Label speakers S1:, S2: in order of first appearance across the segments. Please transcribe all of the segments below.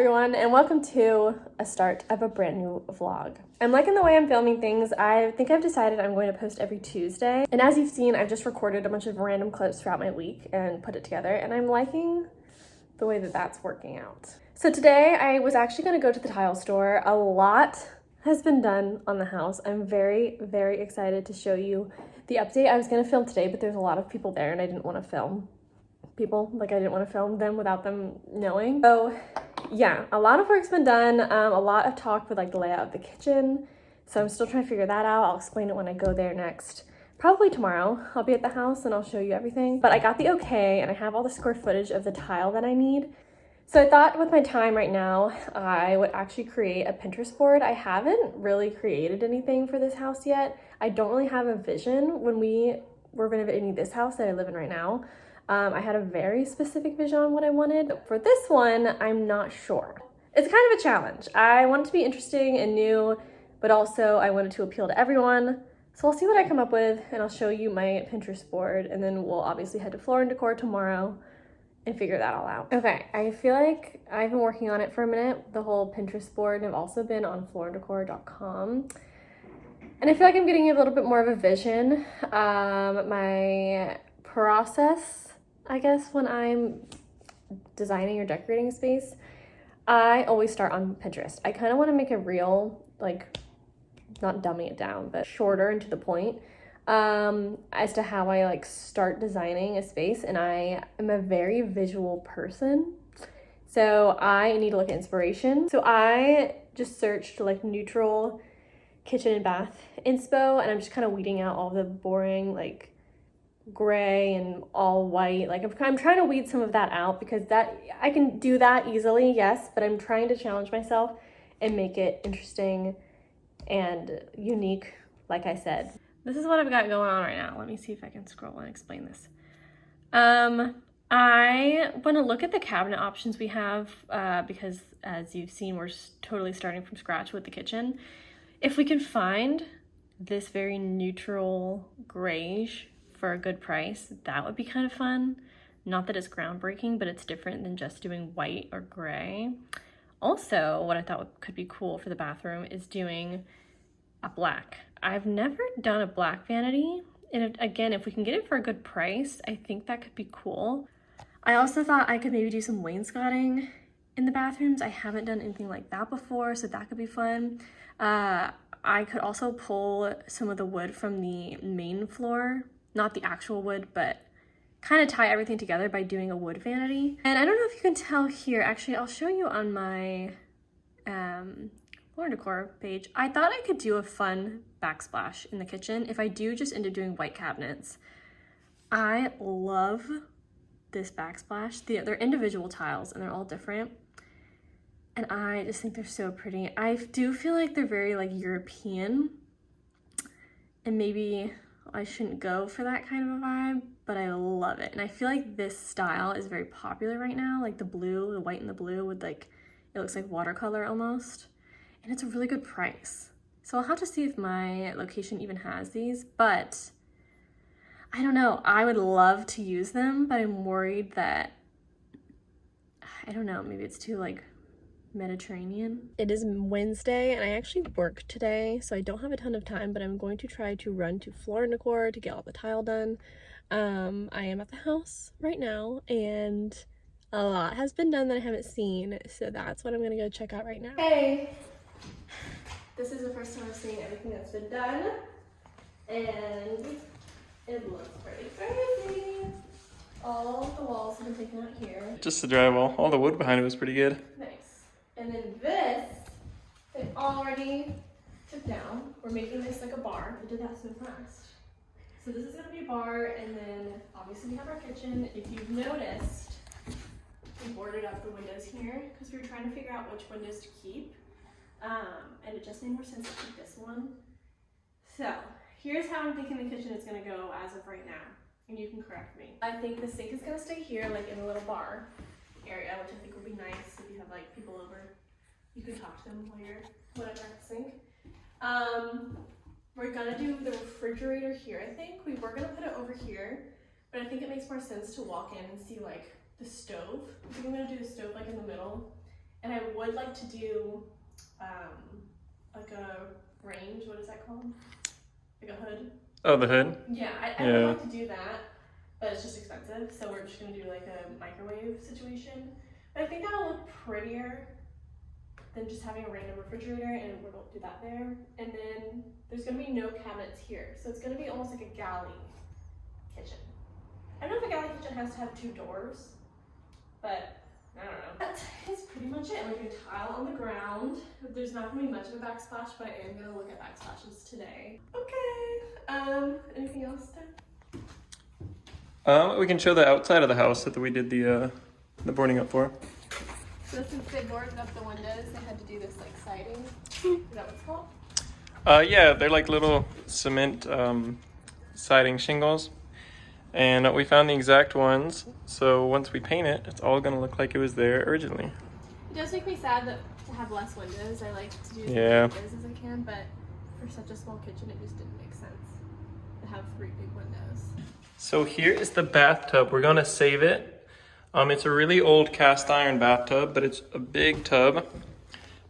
S1: everyone, and welcome to a start of a brand new vlog. I'm liking the way I'm filming things. I think I've decided I'm going to post every Tuesday. And as you've seen, I've just recorded a bunch of random clips throughout my week and put it together, and I'm liking the way that that's working out. So today I was actually going to go to the tile store. A lot has been done on the house. I'm very, very excited to show you the update. I was going to film today, but there's a lot of people there and I didn't want to film people. Like, I didn't want to film them without them knowing. So yeah, a lot of work's been done. A lot of talk with like the layout of the kitchen. So I'm still trying to figure that out. I'll explain it when I go there next. Probably tomorrow. I'll be at the house and I'll show you everything. But I got the okay and I have all the square footage of the tile that I need. So I thought with my time right now, I would actually create a Pinterest board. I haven't really created anything for this house yet. I don't really have a vision. When we were renovating this house that I live in right now, I had a very specific vision on what I wanted. For this one, I'm not sure. It's kind of a challenge. I want it to be interesting and new, but also I wanted to appeal to everyone. So I'll see what I come up with and I'll show you my Pinterest board, and then we'll obviously head to Floor & Decor tomorrow and figure that all out. Okay, I feel like I've been working on it for a minute, the whole Pinterest board, and I've also been on flooranddecor.com. And I feel like I'm getting a little bit more of a vision. My process, I guess, when I'm designing or decorating a space, I always start on Pinterest. I kind of want to make a reel, like, not dumbing it down, but shorter and to the point, as to how I like start designing a space. And I am a very visual person, so I need to look at inspiration. So I just searched like neutral kitchen and bath inspo, and I'm just kind of weeding out all the boring like gray and all white. Like I'm trying to weed some of that out, because that I can do that easily, yes, but I'm trying to challenge myself and make it interesting and unique, like I said. This is what I've got going on right now. Let me see if I can scroll and explain this. I want to look at the cabinet options we have, because as you've seen, we're totally starting from scratch with the kitchen. If we can find this very neutral grayish for a good price, that would be kind of fun. Not that it's groundbreaking, but it's different than just doing white or gray. Also, what I thought could be cool for the bathroom is doing a black. I've never done a black vanity, and again, if we can get it for a good price, I think that could be cool. I also thought I could maybe do some wainscoting in the bathrooms. I haven't done anything like that before, so that could be fun. I could also pull some of the wood from the main floor, not the actual wood, but kind of tie everything together by doing a wood vanity. And I don't know if you can tell here, actually I'll show you on my Floor & Decor page. I thought I could do a fun backsplash in the kitchen if I do just end up doing white cabinets. I love this backsplash. They're individual tiles and they're all different, and I just think they're so pretty. I do feel like they're very like European, and maybe I shouldn't go for that kind of a vibe, but I love it. And I feel like this style is very popular right now, like the blue, the white and the blue with like, it looks like watercolor almost. And it's a really good price. So I'll have to see if my location even has these, but I don't know. I would love to use them, but I'm worried that, I don't know, maybe it's too like Mediterranean. It is Wednesday and I actually work today, so I don't have a ton of time, but I'm going to try to run to Floor & Decor to get all the tile done. I am at the house right now and a lot has been done that I haven't seen, so that's what I'm gonna go check out right now. Hey! This is the first time I've seen everything that's been done, and it looks pretty crazy. All the walls have been taken out here.
S2: Just the drywall. All the wood behind it was pretty good.
S1: Nice. And then this, they already took down. We're making this like a bar. I did that so fast. So this is gonna be a bar, and then obviously we have our kitchen. If you've noticed, we boarded up the windows here because we were trying to figure out which windows to keep. And it just made more sense to keep this one. So here's how I'm thinking the kitchen is gonna go as of right now, and you can correct me. I think the sink is gonna stay here, like in a little bar area, which I think would be nice if you have like people over. You can talk to them while you're whatever at the sink. We're gonna do the refrigerator here, I think. We were gonna put it over here, but I think it makes more sense to walk in and see like the stove. I think I'm gonna do the stove like in the middle, And I would like to do like a range, what is that called? Like a hood.
S2: Oh, the hood?
S1: Yeah, I would like to do that, but it's just expensive, so we're just gonna do like a microwave situation. But I think that'll look prettier than just having a random refrigerator, and we're gonna do that there. And then there's gonna be no cabinets here, so it's gonna be almost like a galley kitchen. I don't know if a galley kitchen has to have 2 doors, but I don't know. That is pretty much it. We're gonna tile on the ground. There's not gonna be much of a backsplash, but I am gonna look at backsplashes today. Okay. Anything else, Dad?
S2: We can show the outside of the house that we did the boarding up for.
S1: So since they boarded up the windows, they had to do this like siding. Is that what it's called?
S2: Yeah, they're like little cement siding shingles. And we found the exact ones, so once we paint it, it's all gonna look like it was there originally.
S1: It does make me sad that to have less windows. I like to do as many windows as I can, but for such a small kitchen, it just didn't make sense to have 3 big windows.
S2: So here is the bathtub. We're gonna save it. It's a really old cast iron bathtub, but it's a big tub.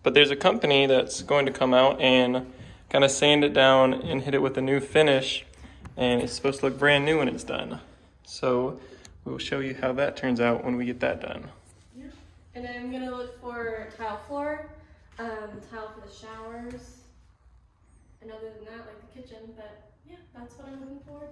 S2: But there's a company that's going to come out and kind of sand it down and hit it with a new finish. And it's supposed to look brand new when it's done. So we'll show you how that turns out when we get that done.
S1: Yeah. And then I'm gonna look for tile floor, tile for the showers, and other than that, like the kitchen. But yeah, that's what I'm looking for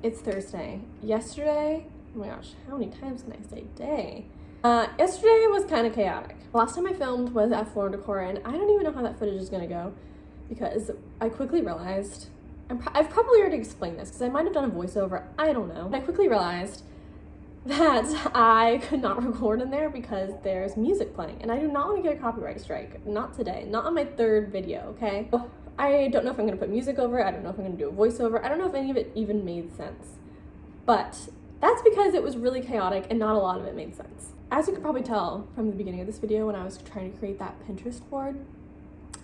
S1: It's Thursday. Yesterday, oh my gosh, how many times can I say day? Yesterday was kind of chaotic. Last time I filmed was at Floor & Decor, and I don't even know how that footage is gonna go because I quickly realized, I've probably already explained this because I might have done a voiceover, I don't know. But I quickly realized that I could not record in there because there's music playing, and I do not want to get a copyright strike. Not today, not on my 3rd video, okay? I don't know if I'm gonna put music over it. I don't know if I'm gonna do a voiceover. I don't know if any of it even made sense. But that's because it was really chaotic and not a lot of it made sense. As you could probably tell from the beginning of this video when I was trying to create that Pinterest board,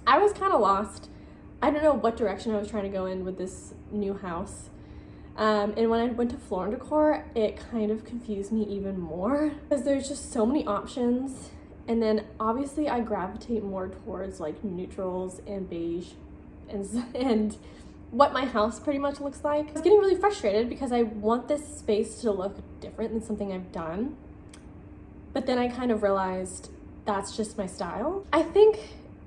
S1: I was kind of lost. I don't know what direction I was trying to go in with this new house. And when I went to Floor & Decor, it kind of confused me even more because there's just so many options. And then obviously I gravitate more towards like neutrals and beige and what my house pretty much looks like. I was getting really frustrated because I want this space to look different than something I've done. But then I kind of realized that's just my style. I think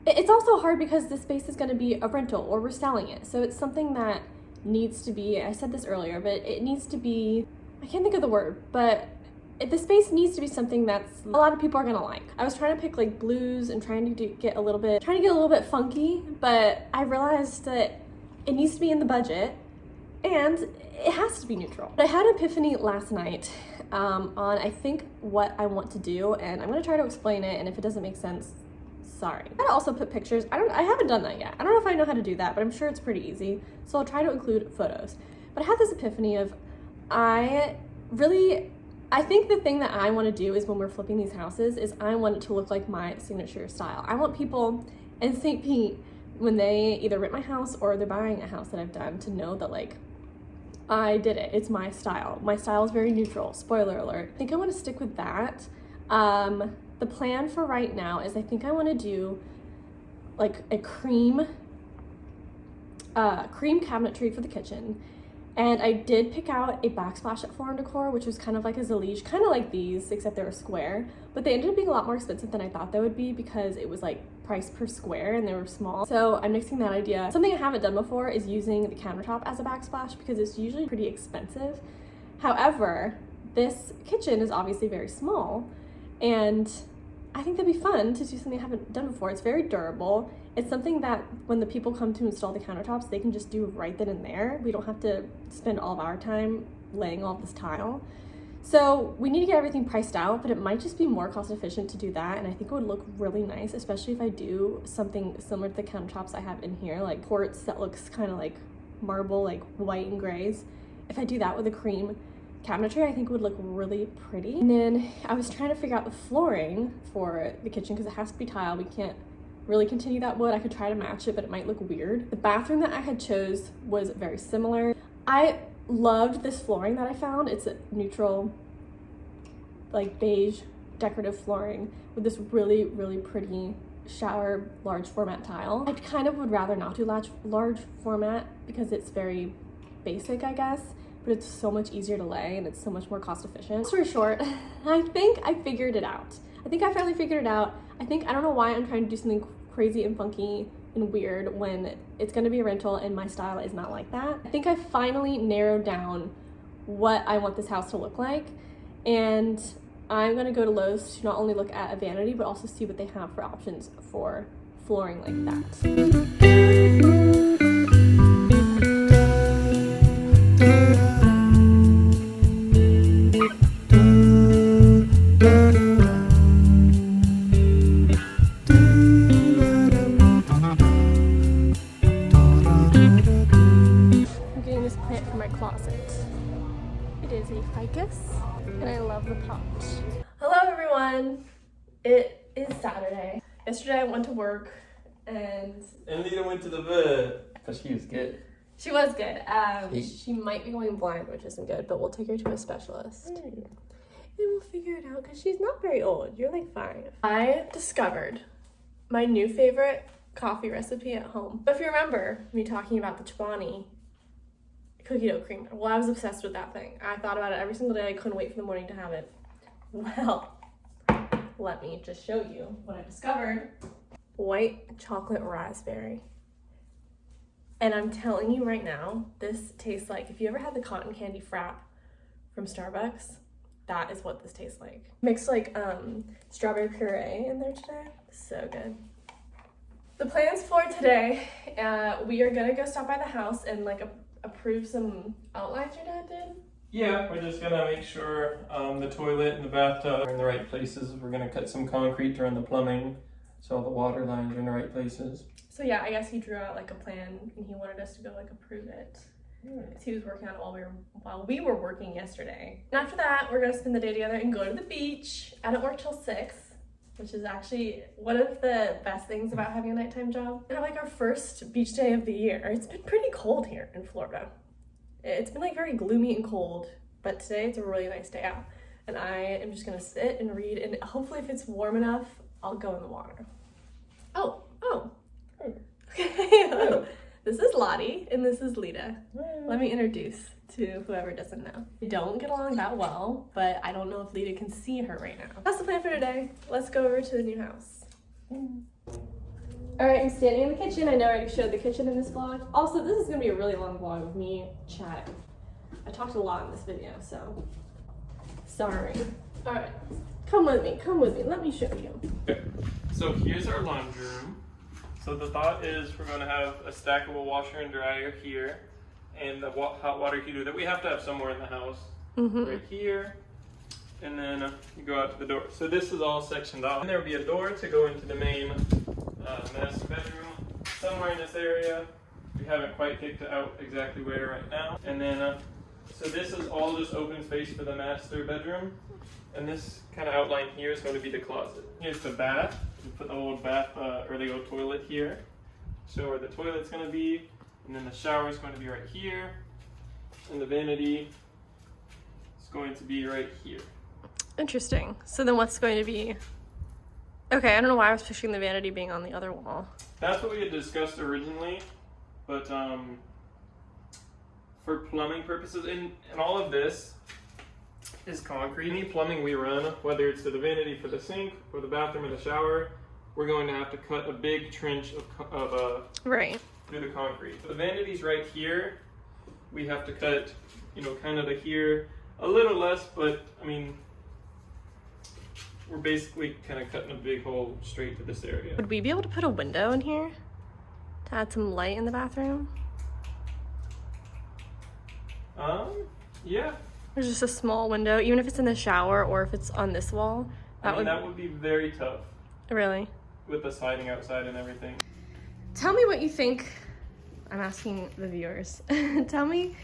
S1: it's also hard because this space is gonna be a rental or we're selling it. So it's something that needs to be, I said this earlier, but it needs to be, I can't think of the word, but the space needs to be something that's a lot of people are gonna like. I was trying to pick like blues and trying to get a little bit funky, but I realized that it needs to be in the budget and it has to be neutral. I had an epiphany last night on I think what I want to do, and I'm gonna try to explain it, and if it doesn't make sense, sorry. I gotta also put pictures. I haven't done that yet. I don't know if I know how to do that, but I'm sure it's pretty easy. So I'll try to include photos. But I had this epiphany of I think the thing that I want to do is when we're flipping these houses is I want it to look like my signature style. I want people in St. Pete, when they either rent my house or they're buying a house that I've done, to know that like, I did it. It's my style. My style is very neutral. Spoiler alert. I think I want to stick with that. The plan for right now is I think I want to do like a cream cabinetry for the kitchen. And I did pick out a backsplash at Floor & Decor, which was kind of like a Zalige, kind of like these, except they were square. But they ended up being a lot more expensive than I thought they would be because it was like price per square and they were small. So I'm nixing that idea. Something I haven't done before is using the countertop as a backsplash because it's usually pretty expensive. However, this kitchen is obviously very small and I think that'd be fun to do something I haven't done before. It's very durable. It's something that when the people come to install the countertops, they can just do right then and there. We don't have to spend all of our time laying all this tile. So we need to get everything priced out, but it might just be more cost efficient to do that. And I think it would look really nice, especially if I do something similar to the countertops I have in here, like quartz that looks kind of like marble, like white and grays. If I do that with a cream cabinetry, I think it would look really pretty. And then I was trying to figure out the flooring for the kitchen because it has to be tile. We can't really continue that wood. I could try to match it, but it might look weird. The bathroom that I had chose was very similar. I loved this flooring that I found. It's a neutral, like beige decorative flooring with this really, really pretty shower large format tile. I kind of would rather not do large format because it's very basic, I guess, but it's so much easier to lay and it's so much more cost efficient. Story short, I think I figured it out. I think I finally figured it out. I don't know why I'm trying to do something crazy and funky and weird when it's going to be a rental and my style is not like that. I think I finally narrowed down what I want this house to look like, and I'm going to go to Lowe's to not only look at a vanity but also see what they have for options for flooring like that. It is a ficus, and I love the pot. Hello everyone! It is Saturday. Yesterday I went to work and
S2: Lita went to the vet, but she was good.
S1: She was good. She might be going blind, which isn't good, but we'll take her to a specialist. And we'll figure it out because she's not very old. You're like 5. I discovered my new favorite coffee recipe at home. If you remember me talking about the Chobani cookie dough creamer. Well, I was obsessed with that thing. I thought about it every single day. I couldn't wait for the morning to have it. Well, let me just show you what I discovered. White chocolate raspberry. And I'm telling you right now, this tastes like, if you ever had the cotton candy frap from Starbucks, that is what this tastes like. Mixed like strawberry puree in there today. So good. The plans for today, we are gonna go stop by the house and like approve some outlines your dad did?
S2: Yeah, we're just gonna make sure the toilet and the bathtub are in the right places. We're gonna cut some concrete to run the plumbing so all the water lines are in the right places.
S1: So yeah, I guess he drew out like a plan and he wanted us to go like approve it. He was working on it while we were working yesterday. And after that, we're gonna spend the day together and go to the beach. I don't work till 6, which is actually one of the best things about having a nighttime job. We have like our first beach day of the year. It's been pretty cold here in Florida. It's been like very gloomy and cold, but today it's a really nice day out. And I am just gonna sit and read, and hopefully if it's warm enough, I'll go in the water. Oh. Okay. This is Lottie and this is Lita. Let me introduce to whoever doesn't know. We don't get along that well, but I don't know if Lita can see her right now. That's the plan for today. Let's go over to the new house. All right, I'm standing in the kitchen. I know I already showed the kitchen in this vlog. Also, this is gonna be a really long vlog of me chatting. I talked a lot in this video, so sorry. All right, come with me, let me show you.
S2: Okay. So here's our laundry room. So the thought is we're gonna have a stackable washer and dryer here, and the hot water heater that we have to have somewhere in the house, right here, and then you go out to the door. So this is all sectioned off. And there will be a door to go into the main master bedroom somewhere in this area. We haven't quite picked out exactly where right now. And then, so this is all just open space for the master bedroom. And this kind of outline here is going to be the closet. Here's the bath. We put the old bath, or the old toilet here. Show where the toilet's going to be. And then the shower is going to be right here. And the vanity is going to be right here.
S1: Interesting. So then what's going to be... Okay, I don't know why I was picturing the vanity being on the other wall.
S2: That's what we had discussed originally. But for plumbing purposes, and all of this is concrete. Any plumbing we run, whether it's to the vanity for the sink or the bathroom or the shower, we're going to have to cut a big trench of
S1: Right.
S2: through the concrete. The vanity's right here. We have to cut, you know, kind of to here, a little less, but I mean, we're basically kind of cutting a big hole straight to this area.
S1: Would we be able to put a window in here to add some light in the bathroom?
S2: Yeah.
S1: There's just a small window, even if it's in the shower or if it's on this wall.
S2: That would be very tough
S1: Really?
S2: with the siding outside and everything.
S1: Tell me what you think. I'm asking the viewers. Tell me.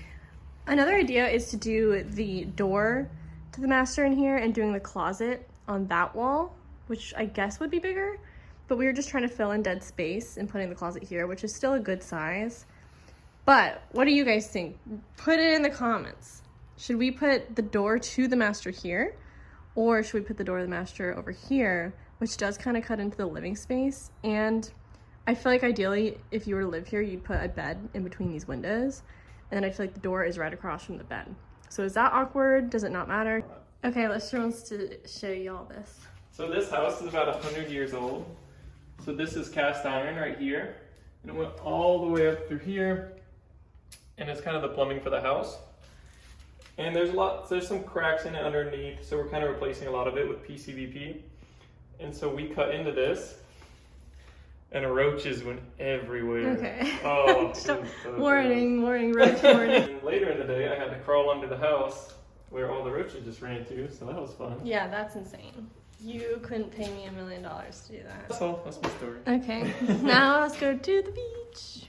S1: Another idea is to do the door to the master in here and doing the closet on that wall, which I guess would be bigger. But we were just trying to fill in dead space and putting the closet here, which is still a good size. But what do you guys think? Put it in the comments. Should we put the door to the master here? Or should we put the door to the master over here, which does kind of cut into the living space? And I feel like ideally, if you were to live here, you'd put a bed in between these windows. And then I feel like the door is right across from the bed. So is that awkward? Does it not matter? Okay, let's show you all this.
S2: So this house is about 100 years old. So this is cast iron right here. And it went all the way up through here. And it's kind of the plumbing for the house. And there's some cracks in it underneath. So we're kind of replacing a lot of it with PCVP. And so we cut into this. And roaches went everywhere.
S1: Okay.
S2: Oh,
S1: warning, roach warning.
S2: And later in the day, I had to crawl under the house where all the roaches just ran to, so that was fun.
S1: Yeah, that's insane. You couldn't pay me $1 million to do that.
S2: That's all. That's my story.
S1: Okay, now let's go to the beach.